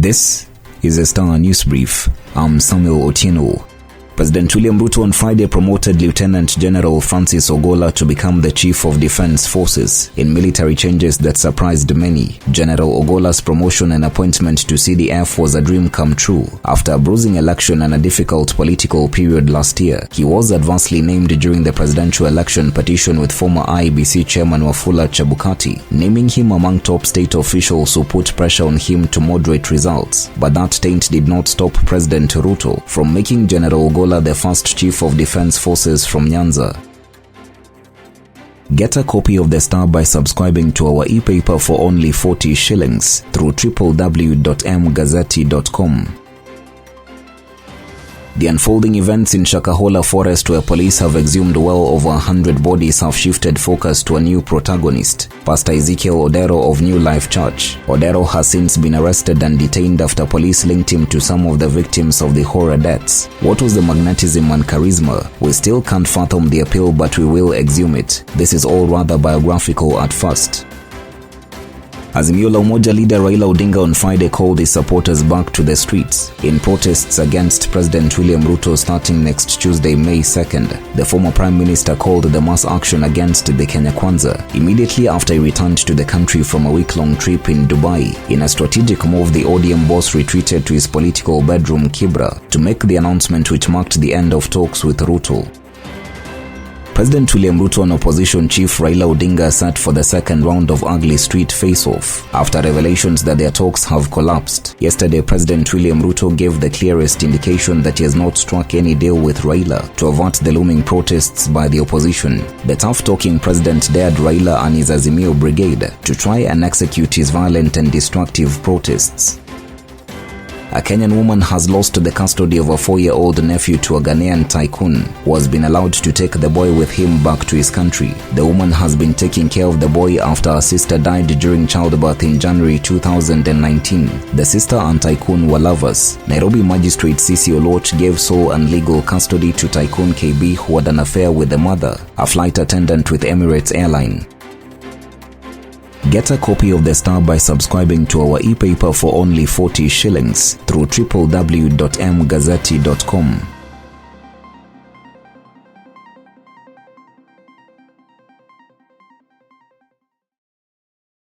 This is a Star News Brief. I'm Samuel Otieno. President William Ruto on Friday promoted Lieutenant General Francis Ogolla to become the Chief of Defense Forces in military changes that surprised many. General Ogolla's promotion and appointment to CDF was a dream come true. After a bruising election and a difficult political period last year, he was adversely named during the presidential election petition with former IEBC Chairman Wafula Chebukati, naming him among top state officials who put pressure on him to moderate results. But that taint did not stop President Ruto from making General Ogolla the first Chief of Defense Forces from Nyanza. Get a copy of the Star by subscribing to our e-paper for only 40 shillings through www.mgazzetti.com. The unfolding events in Shakahola Forest, where police have exhumed well over 100 bodies, have shifted focus to a new protagonist, Pastor Ezekiel Odero of New Life Church. Odero has since been arrested and detained after police linked him to some of the victims of the horror deaths. What was the magnetism and charisma? We still can't fathom the appeal, but we will exhume it. This is all rather biographical at first. Azimio la Umoja leader Raila Odinga on Friday called his supporters back to the streets in protests against President William Ruto starting next Tuesday, May 2nd. The former Prime Minister called the mass action against the Kenya Kwanza immediately after he returned to the country from a week-long trip in Dubai. In a strategic move, the ODM boss retreated to his political bedroom Kibra to make the announcement which marked the end of talks with Ruto. President William Ruto and opposition chief Raila Odinga sat for the second round of ugly street face-off after revelations that their talks have collapsed. Yesterday, President William Ruto gave the clearest indication that he has not struck any deal with Raila to avert the looming protests by the opposition. The tough-talking president dared Raila and his Azimio brigade to try and execute his violent and destructive protests. A Kenyan woman has lost the custody of a 4-year-old nephew to a Ghanaian tycoon who has been allowed to take the boy with him back to his country. The woman has been taking care of the boy after her sister died during childbirth in January 2019. The sister and tycoon were lovers. Nairobi Magistrate Sisi Oloch gave sole and legal custody to tycoon KB, who had an affair with the mother, a flight attendant with Emirates Airline. Get a copy of the Star by subscribing to our e-paper for only 40 shillings through www.mgazzetti.com.